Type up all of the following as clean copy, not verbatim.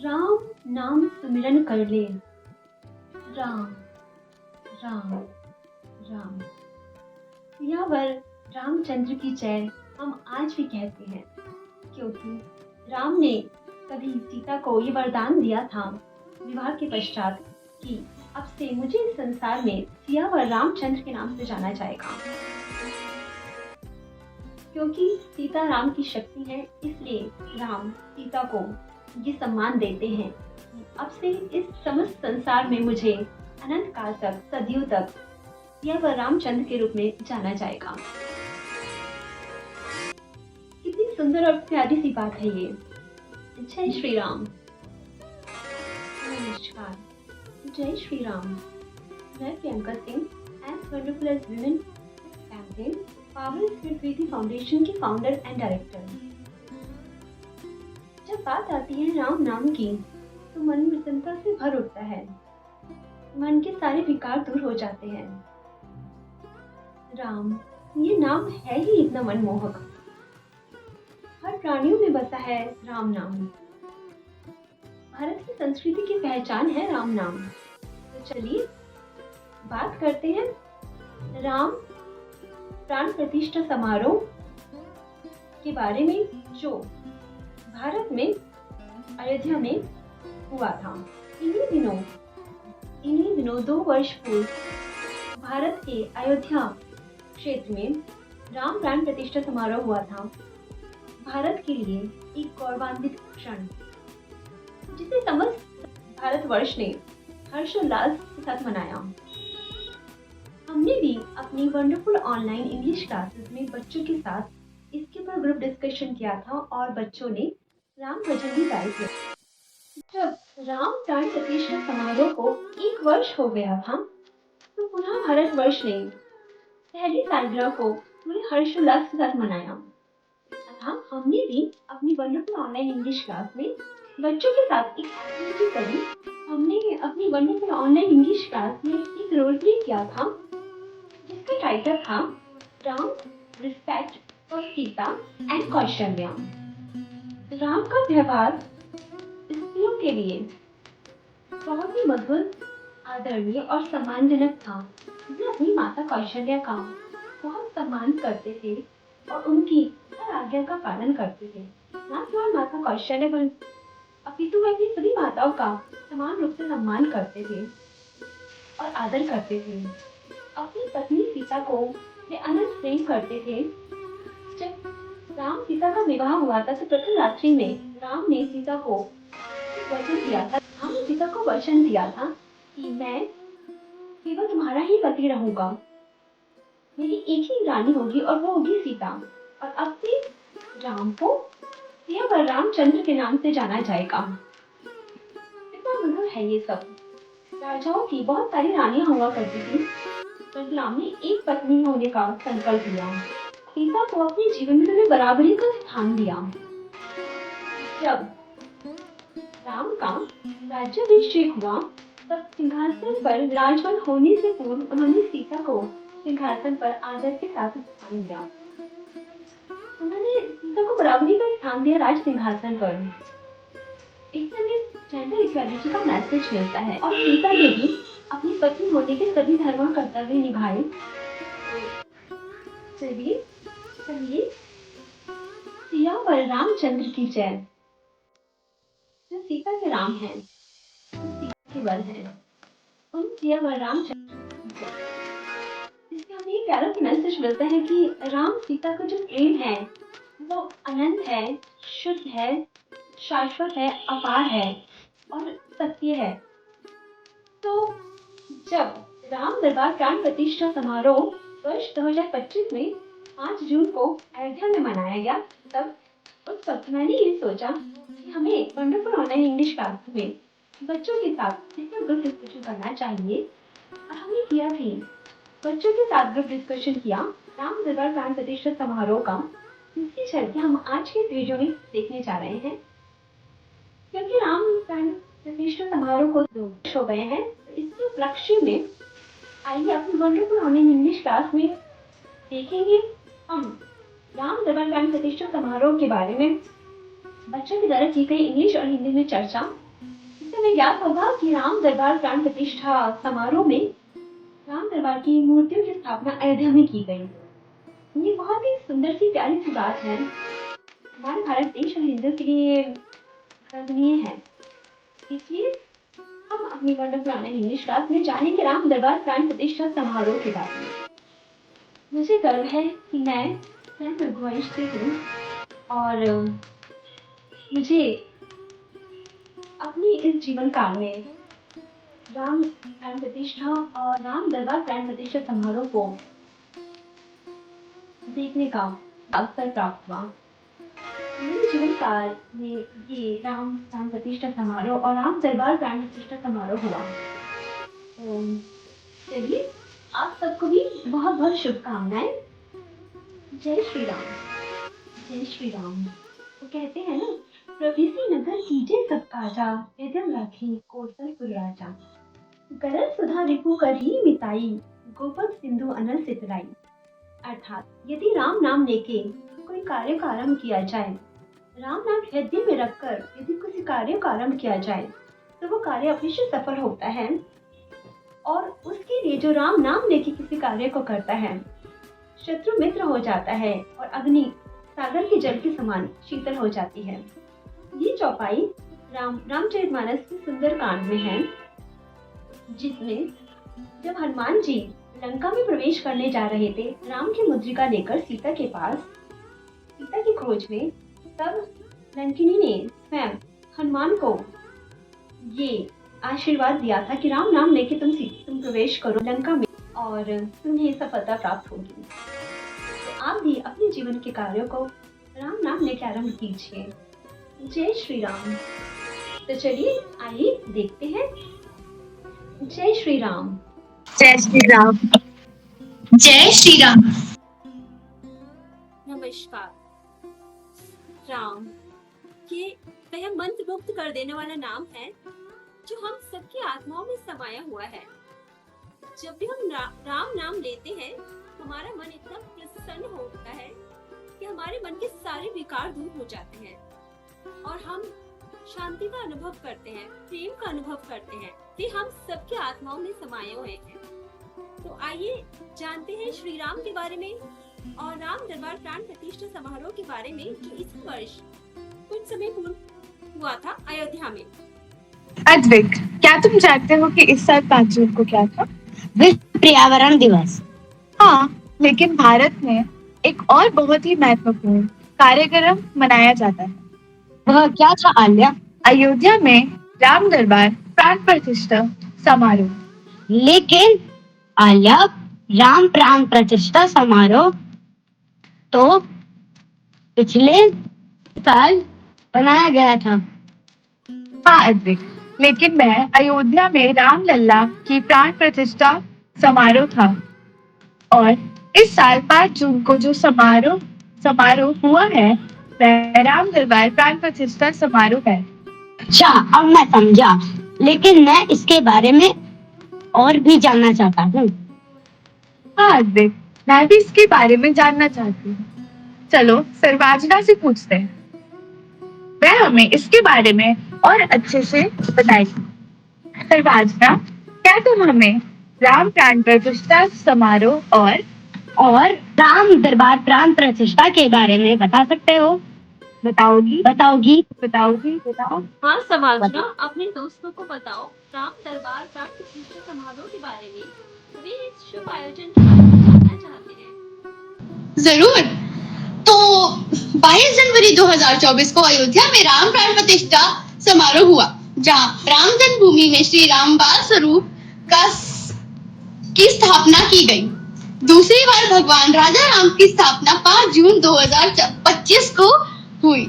राम नाम सुमिरन कर ले। राम राम राम। सियावर रामचंद्र की जय हम आज भी कहते हैं, क्योंकि राम ने कभी सीता को ये वरदान दिया था विवाह के पश्चात कि अब से मुझे इस संसार में सियावर रामचंद्र के नाम से जाना जाएगा। क्योंकि सीता राम की शक्ति है, इसलिए राम सीता को ये सम्मान देते हैं कि अब से इस समस्त संसार में मुझे अनंत काल तक, सदियों तक सियावर रामचंद्र के रूप में जाना जाएगा। कितनी सुंदर और प्यारी सी बात है ये। जय श्री राम। नमस्कार, जय श्री राम। मैं Priyanka Singh, as wonderful as women campaign power spirit foundation की फाउंडर एंड डायरेक्टर। जब बात आती है राम नाम की, तो मन प्रसन्नता से भर उठता है, मन के सारे विकार दूर हो जाते हैं। राम, ये नाम है ही इतना मनमोहक। हर प्राणियों में बसा है राम नाम। भारत की संस्कृति की पहचान है राम नाम। तो चलिए बात करते हैं राम प्राण प्रतिष्ठा समारोह के बारे में, जो भारत में अयोध्या में हुआ था। इन्हीं दिनों 2 वर्ष पूर्व भारत के अयोध्या क्षेत्र में राम प्राण प्रतिष्ठा समारोह हुआ था। भारत के लिए एक गौरवान्वित क्षण, जिसे समस्त भारतवर्ष ने हर्षोल्लास के साथ मनाया। हमने भी अपनी वंडरफुल ऑनलाइन इंग्लिश क्लासेस में बच्चों के साथ इसके ऊपर ग्रुप डिस्कशन किया था और बच्चों ने राम भजन भी गाए थे। जब राम प्राण प्रतिष्ठा समारोह को 1 वर्ष हो गया था, तो पुनः भारतवर्ष ने पहली सालगिरह को पूरे हर्षोल्लास के साथ मनाया। अतः हमने भी अपनी वंडरफुल ऑनलाइन इंग्लिश क्लास में बच्चों के साथ एक एक्टिविटी करी। हमने अपनी वंडरफुल ऑनलाइन इंग्लिश क्लास में एक रोल प्ले किया था, जिसका टाइटल था Ram respect for Sita and Kaushalya. Ram का व्यवहार स्त्रियों के लिए बहुत ही मधुर, आदरणीय और सम्मानजनक था। वे अपनी माता कौशल्या का बहुत सम्मान करते थे और उनकी हर आज्ञा का पालन करते थे। न केवल माता कौशल्या पर, अपितु वे अपनी सभी माताओं का समान रूप से सम्मान करते थे और आदर करते थे। अपनी पत्नी सीता को वे अनंत प्रेम करते थे। जब राम सीता का विवाह हुआ था, तो प्रथम रात्रि में राम ने सीता को वचन दिया था। राम ने सीता को वचन दिया था कि मैं केवल तुम्हारा ही पति रहूंगा, मेरी एक ही रानी होगी और वो होगी सीता। और अब से राम को सियावर रामचंद्र के नाम से जाना जाएगा। कितना मधुर है ये सब। राजाओं की बहुत सारी रानियां हुआ करती थी, पर राम ने एक पत्नी होने का संकल्प लिया। सीता को अपने जीवन में बराबरी का स्थान दिया। जब राम का राज्याभिषेक हुआ, तब सिंहासन पर विराजमान होने से पूर्व उन्होंने सीता को सिंहासन पर आदर के साथ स्थान दिया। उन्होंने सीता को बराबरी का स्थान दिया राज सिंहासन पर। इससे हमें जेंडर इक्वालिटी का मैसेज मिलता है और सीता ने भी अपनी पत्नी होने के सभी धर्म कर्तव्य निभाए। चलिए सियावर रामचंद्र की जय। जो सीता के राम हैं, सीता के वर हैं, उन सियावर रामचंद्र की जय। इससे हमें एक प्यारा मैसेज मिलता है कि राम सीता का जो प्रेम है वो अनंत है, शुद्ध है, शाश्वत है, अपार है और सत्य है। तो जब राम दरबार प्राण प्रतिष्ठा समारोह वर्ष 2025 में 5 जून को अयोध्या में मनाया गया, तब उस वक्त मैंने ये सोचा कि हमें वंडरफुल ऑनलाइन इंग्लिश क्लास में बच्चों के साथ इस पर ग्रुप डिस्कशन करना चाहिए। और हमने किया भी, बच्चों के साथ ग्रुप डिस्कशन किया राम दरबार प्राण प्रतिष्ठा समारोह का, जिसकी झलकियां हम आज के वीडियो में देखने जा रहे हैं। क्योंकि राम प्राण प्रतिष्ठा समारोह को 2 वर्ष हो गए हैं, इसके उपलक्ष्य में आइए अपनी वंडरफुल ऑनलाइन इंग्लिश क्लास में देखेंगे हम राम दरबार प्राण प्रतिष्ठा समारोह के बारे में बच्चों के द्वारा की गई इंग्लिश और हिंदी में चर्चा तुम्हें याद होगा कि राम दरबार प्राण प्रतिष्ठा समारोह में राम दरबार की मूर्तियों की स्थापना अयोध्या में की गई। ये बहुत ही सुंदर सी प्यारी सी बात है। हमारे भारत देश और हिंदुओं के लिए गर्वनीय है। इसलिए हम अपनी वंडरफुल ऑनलाइन इंग्लिश क्लास में जानेंगे राम दरबार प्राण प्रतिष्ठा समारोह के बारे में। मुझे गर्व है कि मैं स्वयं रघुवंश से हूँ और मुझे अपनी इस जीवन काल में राम प्राण प्रतिष्ठा और राम दरबार प्राण प्रतिष्ठा समारोह को देखने का अवसर प्राप्त हुआ। मेरे जीवन काल में ये राम प्राण प्रतिष्ठा समारोह और राम दरबार प्राण प्रतिष्ठा समारोह हुआ। तो चलिए आप सबको भी बहुत बहुत शुभकामनाएं। जय श्री राम। जय श्री राम। वो कहते हैं ना, प्रभृति नगर कीजे सब काजा, यदम राखी कौशलपुर राजा। गरल सुधा रिपु कर ही मिताई, गोपद सिंधु अनल सितलाई। अर्थात यदि राम नाम लेके कोई कार्य का आरंभ किया जाए, राम नाम हृदय में रखकर यदि किसी कार्य का आरंभ किया जाए तो वो कार्य अवश्य सफल होता है। और उसके लिए जो राम नाम लेके किसी कार्य को करता है, शत्रु मित्र हो जाता है और अग्नि सागर के जल के समान शीतल हो जाती है। ये चौपाई रामचरितमानस के सुंदर कांड में है, जिसमें जब हनुमान जी लंका में प्रवेश करने जा रहे थे राम की मुद्रिका लेकर सीता के पास, सीता की खोज में, तब लंकिनी ने स्वयं हनुमान को ये आशीर्वाद दिया था कि राम नाम लेके तुम प्रवेश करो लंका में और तुम्हें सफलता प्राप्त होगी। तो आप भी अपने जीवन के कार्यों को राम नाम लेके आरंभ कीजिए। जय श्री राम। तो चलिए आइए देखते हैं। जय श्री राम। जय श्री राम। जय श्री राम। नमस्कार। राम ये वह मंत्र मुक्त कर देने वाला नाम है जो हम सबकी आत्माओं में समाया हुआ है। जब भी हम राम नाम लेते हैं, हमारा मन इतना प्रसन्न होता है कि हमारे मन के सारे विकार दूर हो जाते हैं और हम शांति का अनुभव करते हैं, प्रेम का अनुभव करते हैं कि हम सबके आत्माओं में समाये हुए हैं। तो आइए जानते हैं श्री राम के बारे में और राम दरबार प्राण प्रतिष्ठा समारोह के बारे में, जो इस वर्ष कुछ समय पूर्व हुआ था अयोध्या में। अद्विक, क्या तुम जानते हो कि इस साल 5 जून को क्या था? विश्व पर्यावरण दिवस। हाँ, लेकिन भारत में एक और बहुत ही महत्वपूर्ण कार्यक्रम मनाया जाता है। वह क्या था आल्या? अयोध्या में राम दरबार प्राण प्रतिष्ठा समारोह। लेकिन आल्या, राम प्राण प्रतिष्ठा समारोह तो पिछले साल बनाया गया था। हाँ अद्विक, लेकिन मैं अयोध्या में राम लल्ला की प्राण प्रतिष्ठा समारोह था और इस साल 5 जून को जो समारोह हुआ है वह राम दरबार प्राण प्रतिष्ठा समारोह है। अच्छा, अब मैं समझा, लेकिन मैं इसके बारे में और भी जानना चाहता हूँ। हाँ अद्विक, मैं भी इसके बारे में जानना चाहती हूँ। चलो सर्वाजना से पूछते हैं, वह हमें इसके बारे में और अच्छे से बताएगी। सर्वाजना, क्या तुम हमें राम प्राण प्रतिष्ठा समारोह और राम दरबार प्राण प्रतिष्ठा के बारे में बता सकते हो? बताओगी? बताओ। हाँ समाजना, अपने दोस्तों को बताओ राम दरबार प्राण प्रतिष्ठा समारोह के बारे में। वे इस शुभ आयोजन के बारे में जानना चाहते हैं। जरूर। तो 22 जनवरी 2024 को अयोध्या में राम प्राण प्रतिष्ठा समारोह हुआ, जहां राम जन्मभूमि में श्री राम बाल स्वरूप की स्थापना की गई। दूसरी बार भगवान राजा राम की स्थापना 5 जून 2025 को हुई।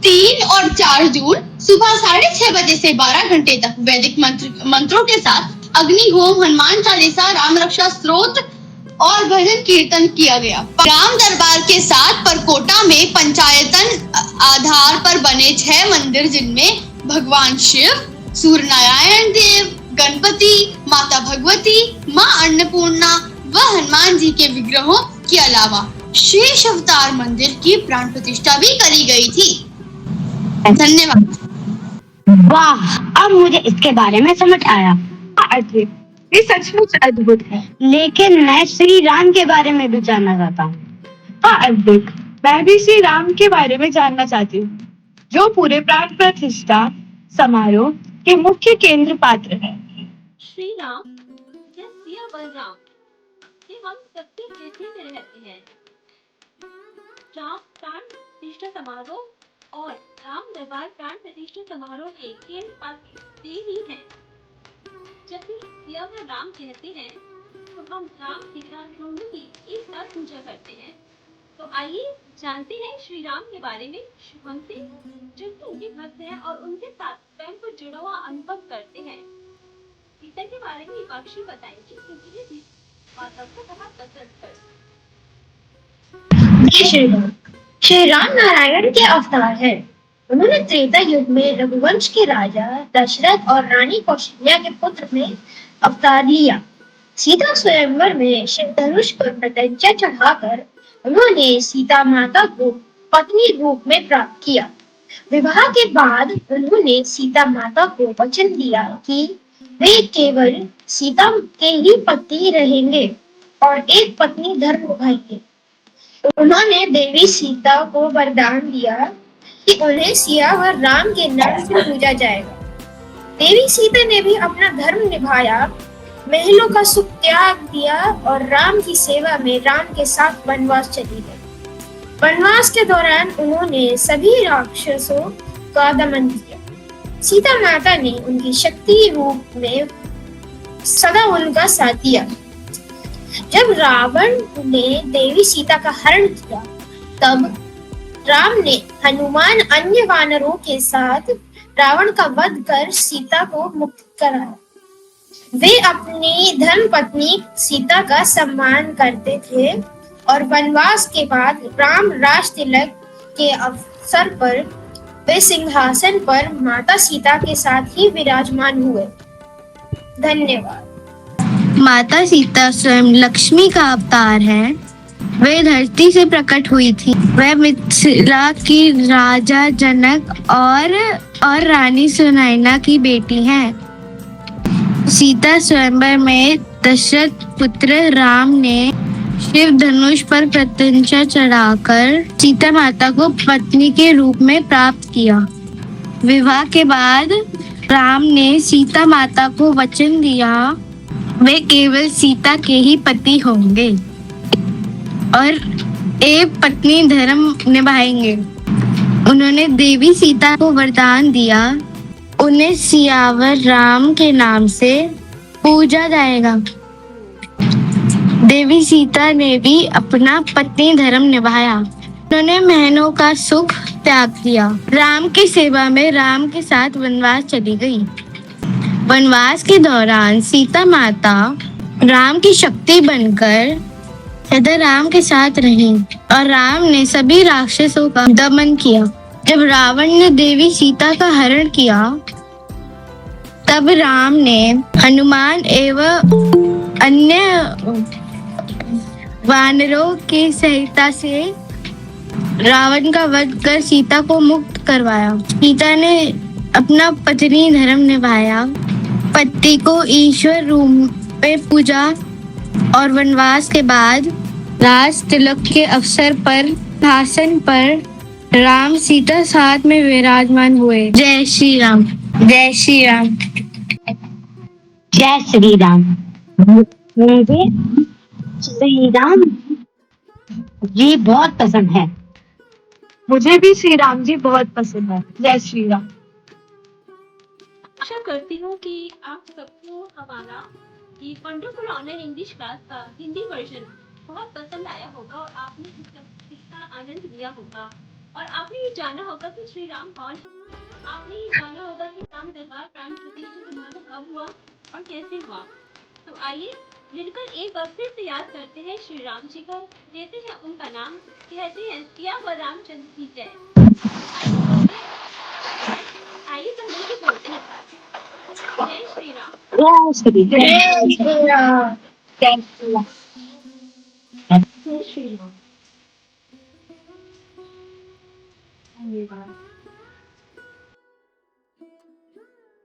3 और 4 जून सुबह 6:30 बजे से 12 घंटे तक वैदिक मंत्रों के साथ अग्नि होम, हनुमान चालीसा, राम रक्षा स्तोत्र और भजन कीर्तन किया गया। राम दरबार के साथ परकोटा में पंचायतन आधार पर बने 6 मंदिर, जिनमें भगवान शिव, सूर्य नारायण देव, गणपति, माता भगवती, माँ अन्नपूर्णा व हनुमान जी के विग्रहों के अलावा शेष अवतार मंदिर की प्राण प्रतिष्ठा भी करी गई थी। धन्यवाद। वाह, अब मुझे इसके बारे में समझ आया। हाँ अद्वैत, ये सचमुच अद्भुत है। लेकिन मैं श्री राम के बारे में भी जानना चाहता हूँ। हाँ अद्वैत, मैं भी श्री राम के बारे में जानना चाहती हूँ, जो पूरे प्राण प्रतिष्ठा समारोह के मुख्य केंद्र पात्र है। श्री राम या सिया बलराम ये हम सबके हृदय में रहते हैं। राम प्राण प्रतिष्ठा समारोह और राम दरबार प्राण प्रतिष्ठा समारोह के केंद्र पात्र ही हैं। जब भी सिया व राम कहते हैं तो हम राम सीता दोनों की एक साथ पूजा करते हैं। तो आइए जानते हैं श्री राम के बारे में शुभम से, जो कि उनके भक्त हैं और उनके साथ प्रेम को जुड़ा हुआ अनुभव करते हैं। सीता के बारे में विपाक्षी बताएंगे क्योंकि ये माता को बहुत पसंद करते हैं। जय श्री राम। श्री राम नारायण के अवतार हैं। उन्होंने त्रेता युग में रघुवंश के राजा दशरथ और रानी कौशल्या के पुत्र में अवतार लिया। सीता स्वयंवर में शिव धनुष पर प्रत्यंचा चढ़ाकर उन्होंने सीता माता को पत्नी रूप में प्राप्त किया। विवाह के बाद उन्होंने सीता माता को वचन दिया कि वे केवल सीता के ही पति रहेंगे और एक पत्नी धर्म निभाएंगे। उन्होंने देवी सीता को वरदान दिया कि उन्हें सिया और राम के नाम से पूजा जाएगा। देवी सीता ने भी अपना धर्म निभाया, महलों का सुख त्याग दिया और राम की सेवा में राम के साथ वनवास चली गई। वनवास के दौरान उन्होंने सभी राक्षसों का दमन किया। सीता माता ने उनकी शक्ति रूप में सदा उनका साथ दिया। जब रावण ने देवी सीता का हरण किया, तब राम ने हनुमान अन्य वानरों के साथ रावण का वध कर सीता को मुक्त कराया। वे अपनी धर्म पत्नी सीता का सम्मान करते थे और वनवास के बाद राम राज तिलक के अवसर पर वे सिंहासन पर माता सीता के साथ ही विराजमान हुए। धन्यवाद। माता सीता स्वयं लक्ष्मी का अवतार है। वे धरती से प्रकट हुई थी। वह मिथिला की राजा जनक और रानी सुनैना की बेटी हैं। सीता स्वयंवर में दशरथ पुत्र राम ने शिव धनुष पर प्रत्यंचा चढ़ाकर सीता माता को पत्नी के रूप में प्राप्त किया। विवाह के बाद राम ने सीता माता को वचन दिया वे केवल सीता के ही पति होंगे और एक पत्नी धर्म निभाएंगे। उन्होंने देवी सीता को वरदान दिया उन्हें सियावर राम के नाम से पूजा जाएगा। देवी सीता ने भी अपना पत्नी धर्म निभाया। उन्होंने महलों का सुख त्याग दिया। राम की सेवा में राम के साथ वनवास चली गई। वनवास के दौरान सीता माता राम की शक्ति बनकर सदा राम के साथ रही और राम ने सभी राक्षसों का दमन किया। जब रावण ने देवी सीता का हरण किया, तब राम ने हनुमान एवं अन्य वानरों की सहायता से रावण का वध कर सीता को मुक्त करवाया। सीता ने अपना पत्नी धर्म निभाया, पति को ईश्वर रूप में पूजा और वनवास के बाद राज तिलक के अवसर पर शासन पर राम सीता साथ में विराजमान हुए। जय श्री राम। जय श्री राम। जय श्री राम। मुझे श्री राम जी बहुत पसंद है। मुझे भी श्री राम जी बहुत पसंद है। जय श्री राम। आशा करती हूँ कि आप सबको हमारा ये वंडरफुल ऑनलाइन इंग्लिश क्लास का हिंदी वर्जन बहुत पसंद आया होगा और आपने इसका आनंद लिया होगा और आपने ये जाना होगा कि श्री राम कौन है। आपने ये जाना होगा कि राम दरबार प्राण प्रतिष्ठा समारोह कब हुआ और कैसे हुआ। तो आइए मिलकर एक बार फिर से याद करते हैं श्री राम जी को, लेते हैं उनका नाम, कहते हैं सिया व रामचंद्र की जय। आइए सब मिलकर बोलते हैं। जय श्री राम। जय श्री राम। जय श्री राम। जय श्री राम। जय श्री राम। धन्यवाद।